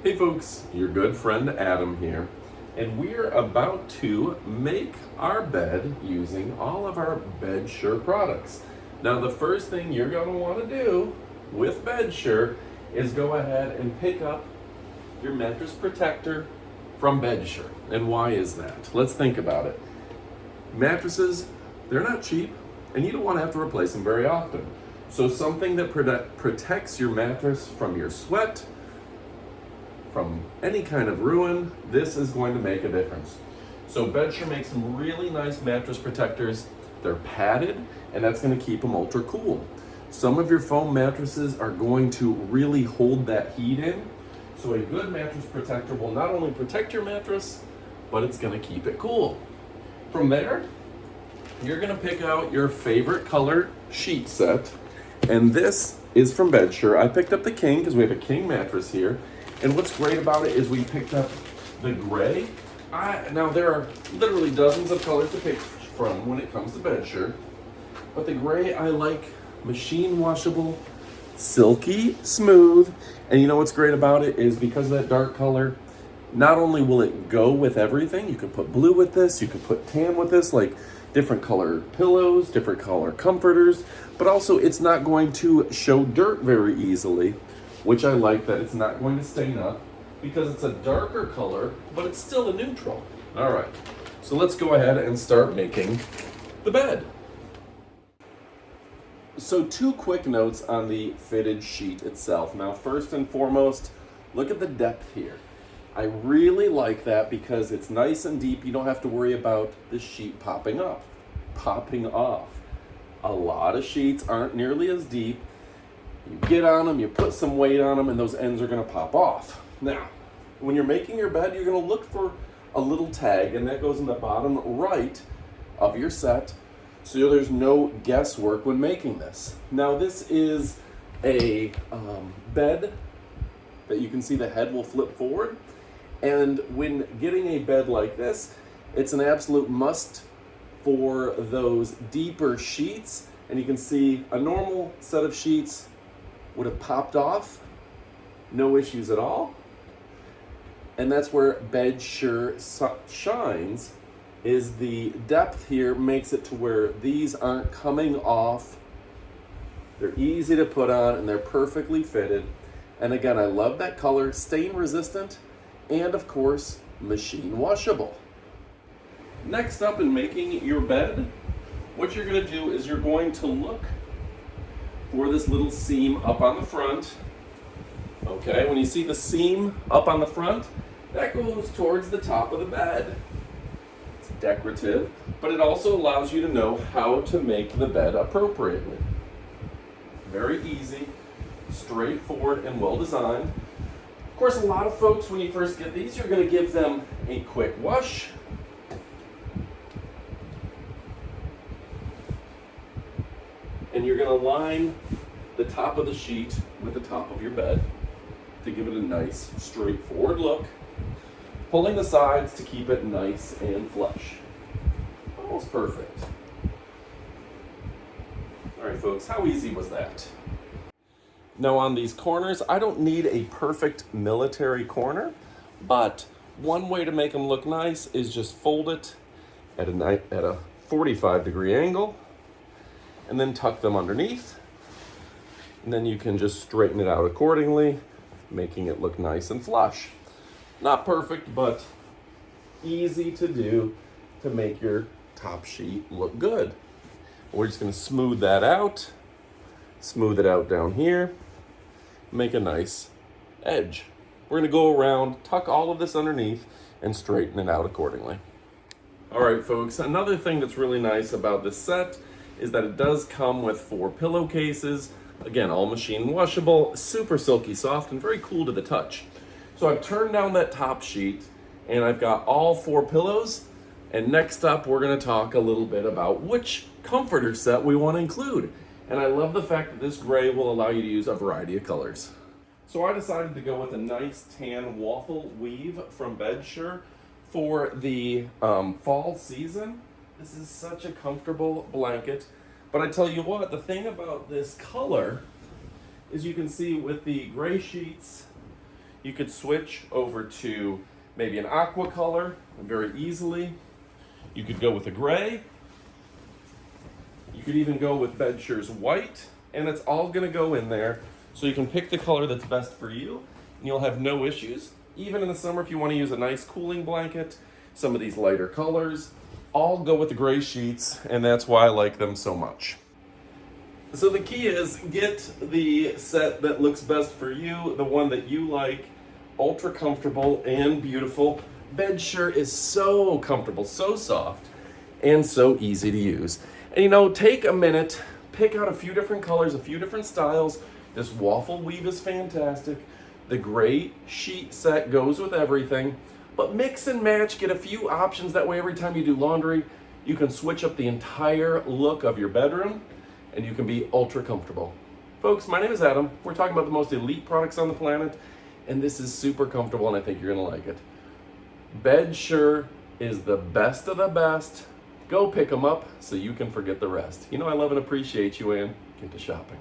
Hey folks, your good friend Adam here, and we're about to make our bed using all of our BedSure products. Now the first thing you're going to want to do with BedSure is go ahead and pick up your mattress protector from BedSure. And why is that? Let's think about it. Mattresses, they're not cheap, and you don't want to have to replace them very often. So something that protects your mattress from your sweat, from any kind of ruin, this is going to make a difference. So BedSure makes some really nice mattress protectors. They're padded, and that's going to keep them ultra cool. Some of your foam mattresses are going to really hold that heat in. So a good mattress protector will not only protect your mattress, but it's going to keep it cool. From there, you're going to pick out your favorite color sheet set. And this is from BedSure. I picked up the king because we have a king mattress here. And what's great about it is we picked up the gray. Now there are literally dozens of colors to pick from when it comes to BedSure. But the gray I like, machine washable, silky smooth. And you know what's great about it is because of that dark color, not only will it go with everything, you could put blue with this, you could put tan with this, like different color pillows, different color comforters, but also it's not going to show dirt very easily, which I like that it's not going to stain up because it's a darker color, but it's still a neutral. All right, so let's go ahead and start making the bed. So 2 quick notes on the fitted sheet itself. Now, first and foremost, look at the depth here. I really like that because it's nice and deep. You don't have to worry about the sheet popping off. A lot of sheets aren't nearly as deep. You get on them, you put some weight on them, and those ends are going to pop off. Now, when you're making your bed, you're going to look for a little tag, and that goes in the bottom right of your set, so there's no guesswork when making this. Now, this is a bed that you can see the head will flip forward. And when getting a bed like this, it's an absolute must for those deeper sheets. And you can see a normal set of sheets would have popped off, no issues at all. And that's where BedSure shines, is the depth here makes it to where these aren't coming off. They're easy to put on and they're perfectly fitted. And again, I love that color, stain resistant, and of course, machine washable. Next up in making your bed, what you're going to do is you're going to look for this little seam up on the front. Okay, when you see the seam up on the front, that goes towards the top of the bed. It's decorative, but it also allows you to know how to make the bed appropriately. Very easy, straightforward, and well designed. Of course, a lot of folks, when you first get these, you're going to give them a quick wash. And you're going to line the top of the sheet with the top of your bed to give it a nice, straightforward look. Pulling the sides to keep it nice and flush. Almost perfect. All right, folks, how easy was that? Now on these corners, I don't need a perfect military corner, but one way to make them look nice is just fold it at a 45-degree angle and then tuck them underneath. And then you can just straighten it out accordingly, making it look nice and flush. Not perfect, but easy to do to make your top sheet look good. We're just gonna smooth that out, smooth it out down here, make a nice edge. We're gonna go around, tuck all of this underneath, and straighten it out accordingly. All right, folks, another thing that's really nice about this set is that it does come with 4 pillowcases. Again, all machine washable, super silky soft, and very cool to the touch. So I've turned down that top sheet, and I've got all 4 pillows. And next up, we're gonna talk a little bit about which comforter set we wanna include. And I love the fact that this gray will allow you to use a variety of colors. So I decided to go with a nice tan waffle weave from BedSure for the fall season. This is such a comfortable blanket. But I tell you what, the thing about this color is you can see with the gray sheets, You could switch over to maybe an aqua color very easily. You could go with a gray. You could even go with Bedssure's white, and it's all gonna go in there. So you can pick the color that's best for you, and you'll have no issues. Even in the summer, if you wanna use a nice cooling blanket, some of these lighter colors, all go with the gray sheets, and that's why I like them so much. So the key is get the set that looks best for you, the one that you like, ultra comfortable and beautiful. Bedshire is so comfortable, so soft, and so easy to use. And you know, take a minute, pick out a few different colors, a few different styles. This waffle weave is fantastic. The gray sheet set goes with everything, but mix and match, get a few options. That way every time you do laundry, you can switch up the entire look of your bedroom and you can be ultra comfortable. Folks, my name is Adam. We're talking about the most elite products on the planet, and this is super comfortable, and I think you're gonna like it. Bedsure is the best of the best. Go pick them up so you can forget the rest. You know I love and appreciate you, and get to shopping.